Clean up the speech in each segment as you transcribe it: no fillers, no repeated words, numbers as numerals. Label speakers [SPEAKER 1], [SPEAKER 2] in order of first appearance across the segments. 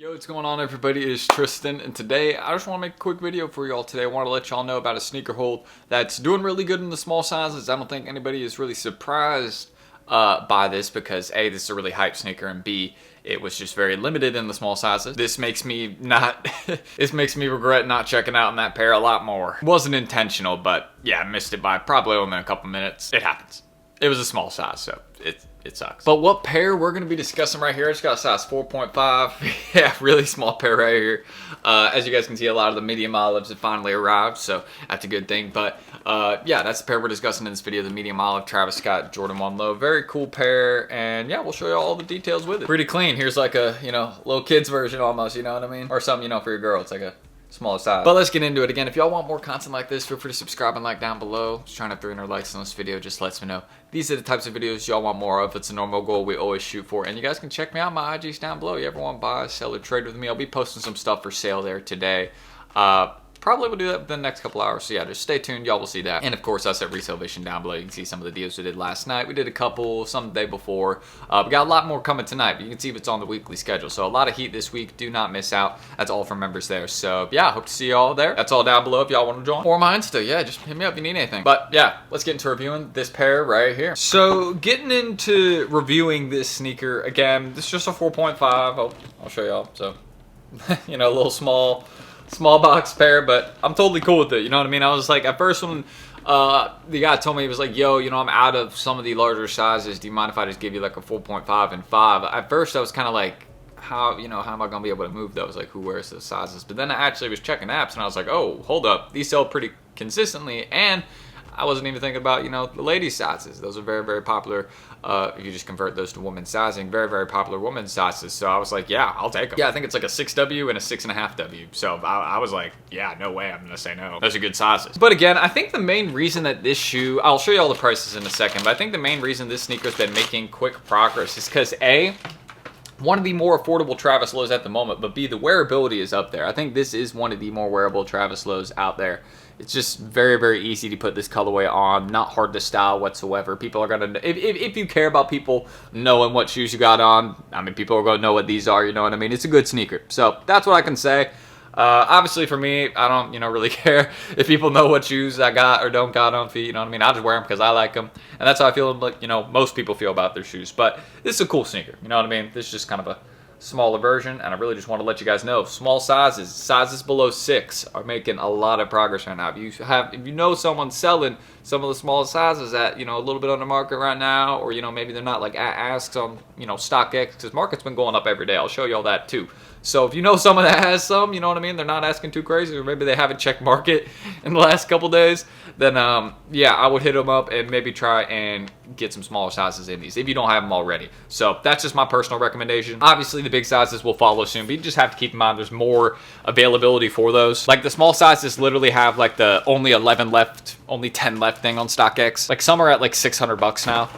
[SPEAKER 1] Yo, what's going on everybody? It is Tristan, and today I just want to make a quick video for y'all today. I want to let y'all know about a sneaker hold that's doing really good in the small sizes. I don't think anybody is really surprised by this because A, this is a really hype sneaker, and B, it was just very limited in the small sizes. This makes me regret not checking out in that pair a lot more. It wasn't intentional, but yeah, I missed it by probably only a couple minutes. It happens. It was a small size, so it sucks. But what pair we're going to be discussing right here, I just got a size 4.5. Yeah, really small pair right here. As you guys can see, a lot of the medium olives have finally arrived, so that's a good thing. But yeah, that's the pair we're discussing in this video, the medium olive Travis Scott Jordan 1 Low. Very cool pair, and yeah, we'll show you all the details with it. Pretty clean. Here's like a, little kid's version almost, you know what I mean? Or something, for your girl. It's like a smaller size. But let's get into it. Again, if y'all want more content like this, feel free to subscribe and like down below. Just trying to have 300 likes on this video just lets me know these are the types of videos y'all want more of. It's a normal goal we always shoot for. And you guys can check me out. My IG's down below. You ever want to buy, sell, or trade with me, I'll be posting some stuff for sale there today. Probably will do that within the next couple hours. So yeah, just stay tuned. Y'all will see that. And of course, I said resale vision down below. You can see some of the deals we did last night. We did a couple, some the day before. We got a lot more coming tonight. But you can see if it's on the weekly schedule. So a lot of heat this week. Do not miss out. That's all for members there. So yeah, hope to see y'all there. That's all down below if y'all want to join. Or mine still. Yeah, just hit me up if you need anything. But yeah, let's get into reviewing this pair right here. So getting into reviewing this sneaker, again, this is just a 4.5. I'll show y'all. So, a little small box pair, but I'm totally cool with it, you know what I mean? I was like, at first when the guy told me, he was like, yo, I'm out of some of the larger sizes, do you mind if I just give you like a 4.5 and 5? At first I was kind of like, how am I gonna be able to move those? Like, who wears those sizes? But then I actually was checking apps and I was like, oh, hold up, these sell pretty consistently, and I wasn't even thinking about, the ladies' sizes. Those are very, very popular. If you just convert those to women's sizing, very, very popular women's sizes. So I was like, yeah, I'll take them. Yeah, I think it's like a 6W and a 6.5W. So I was like, yeah, no way, I'm gonna say no. Those are good sizes. But again, I think the main reason that this shoe, I'll show you all the prices in a second, but I think the main reason this sneaker's been making quick progress is because A, one of the more affordable Travis lows at the moment, but B, the wearability is up there. I think this is one of the more wearable Travis lows out there. It's just very, very easy to put this colorway on, not hard to style whatsoever. People are gonna, if you care about people knowing what shoes you got on, I mean, people are gonna know what these are, you know what I mean? It's a good sneaker. So that's what I can say. Obviously for me, I don't, really care if people know what shoes I got or don't got on feet, you know what I mean? I just wear them because I like them. And that's how I feel like, most people feel about their shoes. But this is a cool sneaker, you know what I mean? This is just kind of a smaller version, and I really just want to let you guys know, small sizes below 6 are making a lot of progress right now. If you know someone selling some of the smaller sizes at a little bit on the market right now, or maybe they're not like at asks on StockX, because market's been going up every day. I'll show you all that too. So if you know someone that has some, you know what I mean, they're not asking too crazy, or maybe they haven't checked market in the last couple days, then yeah, I would hit them up and maybe try and get some smaller sizes in these if you don't have them already. So that's just my personal recommendation. Obviously the big sizes will follow soon, but you just have to keep in mind there's more availability for those. Like the small sizes literally have like the only 11 left, only 10 left thing on StockX. Like some are at like 600 bucks now.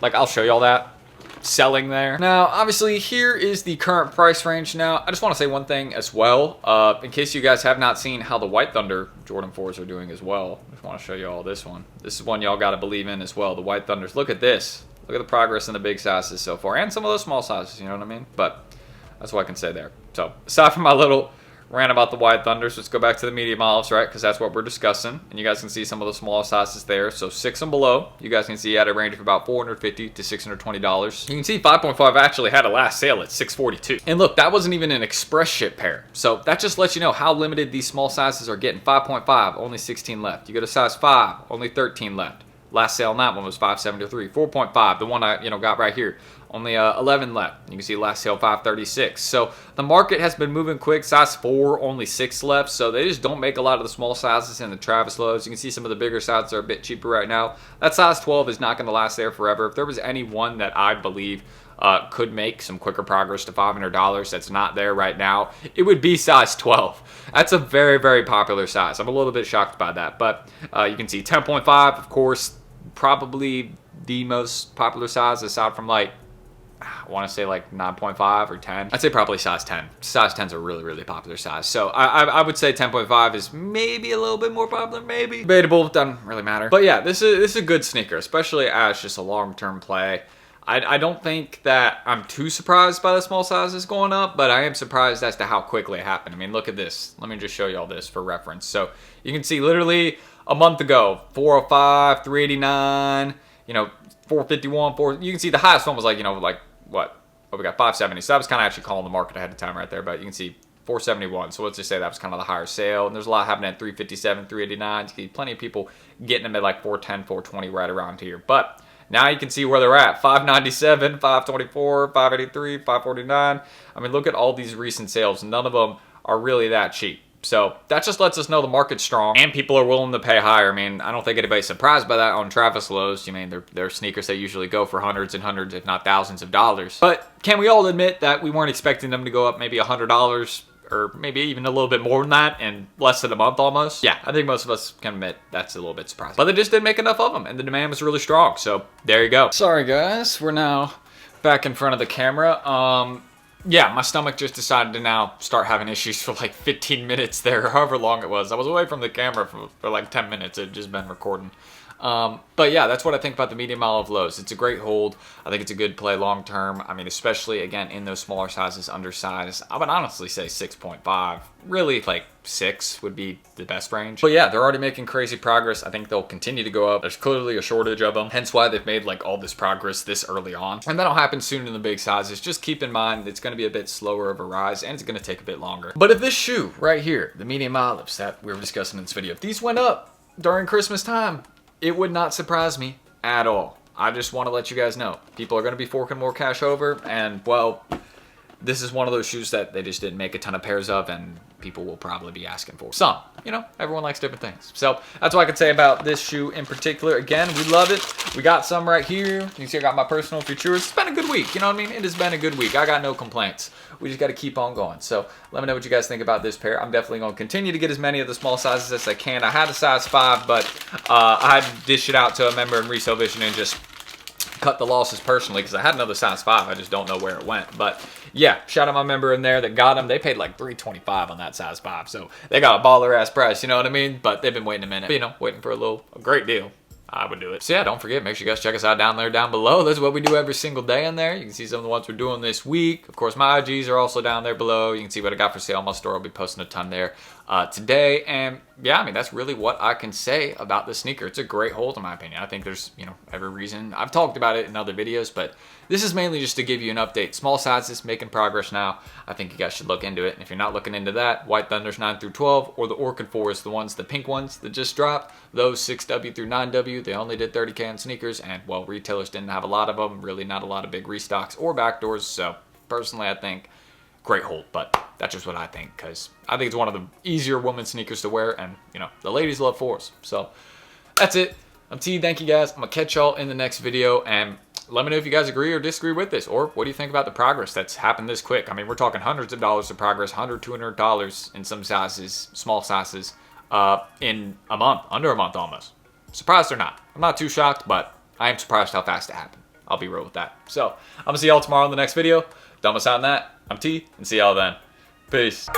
[SPEAKER 1] Like I'll show you all that selling there. Now obviously here is the current price range. Now I just want to say one thing as well, in case you guys have not seen how the White Thunder Jordan 4s are doing as well. I just want to show you all this one. This is one y'all got to believe in as well, the White Thunders. Look at this. Look at the progress in the big sizes so far, and some of those small sizes, you know what I mean? But that's what I can say there. So aside from my little rant about the White Thunders, let's go back to the medium olives, right? Because that's what we're discussing. And you guys can see some of the smaller sizes there. So 6 and below, you guys can see at a range of about $450 to $620. You can see 5.5 actually had a last sale at $642. And look, that wasn't even an express ship pair. So that just lets you know how limited these small sizes are getting. 5.5, only 16 left. You go to size 5, only 13 left. Last sale on that one was $573. 4.5, the one I got right here, only 11 left. You can see last sale $536. So the market has been moving quick. Size 4, only 6 left. So they just don't make a lot of the small sizes in the Travis lows. You can see some of the bigger sizes are a bit cheaper right now. That size 12 is not going to last there forever. If there was any one that I believe could make some quicker progress to $500 that's not there right now, it would be size 12. That's a very, very popular size. I'm a little bit shocked by that. But you can see 10.5, of course, probably the most popular size aside from like, I want to say like 9.5 or 10. I'd say probably size 10. Size 10 is a really, really popular size. So I would say 10.5 is maybe a little bit more popular, maybe. Debatable, doesn't really matter. But yeah, this is a good sneaker, especially as just a long-term play. I don't think that I'm too surprised by the small sizes going up, but I am surprised as to how quickly it happened. I mean, look at this. Let me just show you all this for reference. So you can see literally a month ago, 405, 389, 451, you can see the highest one was like, like what? Oh, we got 570. So that was kind of actually calling the market ahead of time right there, but you can see 471. So let's just say that was kind of the higher sale. And there's a lot happening at 357, 389. You see plenty of people getting them at like 410, 420 right around here. But now you can see where they're at. 597, 524, 583, 549. I mean, look at all these recent sales. None of them are really that cheap. So that just lets us know the market's strong and people are willing to pay higher. I mean, I don't think anybody's surprised by that on Travis lows. I mean, they're sneakers that usually go for hundreds and hundreds, if not thousands of dollars. But can we all admit that we weren't expecting them to go up maybe $100 or maybe even a little bit more than that in less than a month almost? Yeah, I think most of us can admit that's a little bit surprising. But they just didn't make enough of them and the demand was really strong. So there you go. Sorry guys, we're now back in front of the camera. Yeah, my stomach just decided to now start having issues for like 15 minutes there, however long it was. I was away from the camera for like 10 minutes. It had just been recording. But yeah, that's what I think about the medium olive lows. It's a great hold. I think it's a good play long term. I mean, especially again in those smaller sizes, undersized. I would honestly say 6.5. Really, like 6 would be the best range. But yeah, they're already making crazy progress. I think they'll continue to go up. There's clearly a shortage of them, hence why they've made like all this progress this early on. And that'll happen soon in the big sizes. Just keep in mind it's going to be a bit slower of a rise and it's going to take a bit longer. But if this shoe right here, the medium olives that we were discussing in this video, if these went up during Christmas time, it would not surprise me at all. I just want to let you guys know. People are going to be forking more cash over, and well, this is one of those shoes that they just didn't make a ton of pairs of, and people will probably be asking for some. Everyone likes different things. So that's what I could say about this shoe in particular. Again, we love it. We got some right here. You can see I got my personal features. It's been a good week. You know what I mean? It has been a good week. I got no complaints. We just got to keep on going. So let me know what you guys think about this pair. I'm definitely going to continue to get as many of the small sizes as I can. I had a size 5, but I had to dish it out to a member in Resell Vision and just cut the losses personally because I had another size 5. I just don't know where it went. But yeah, shout out my member in there that got them. They paid like $325 on that size 5. So they got a baller ass price, you know what I mean? But they've been waiting a minute, waiting for a great deal. I would do it. So yeah, don't forget, make sure you guys check us out down below. That's what we do every single day in there. You can see some of the ones we're doing this week. Of course, my IGs are also down there below. You can see what I got for sale in my store. I'll be posting a ton there today. And yeah, I mean, that's really what I can say about the sneaker. It's a great hold in my opinion. I think there's, every reason. I've talked about it in other videos, but this is mainly just to give you an update. Small sizes, making progress now. I think you guys should look into it. And if you're not looking into that, White Thunders 9 through 12 or the Orchid Forest, the pink ones that just dropped, those 6W through 9W, they only did 30K on sneakers. And well, retailers didn't have a lot of them, really not a lot of big restocks or backdoors. So personally, I think great hold, but that's just what I think because I think it's one of the easier women's sneakers to wear. And, the ladies love 4s. So that's it. I'm T. Thank you guys. I'm going to catch y'all in the next video. And let me know if you guys agree or disagree with this, or what do you think about the progress that's happened this quick? I mean, we're talking hundreds of dollars of progress, $100, $200 in some sizes, small sizes, in a month, under a month almost. Surprised or not? I'm not too shocked, but I am surprised how fast it happened. I'll be real with that. So I'm gonna see y'all tomorrow in the next video. Don't miss out on that. I'm T, and see y'all then. Peace.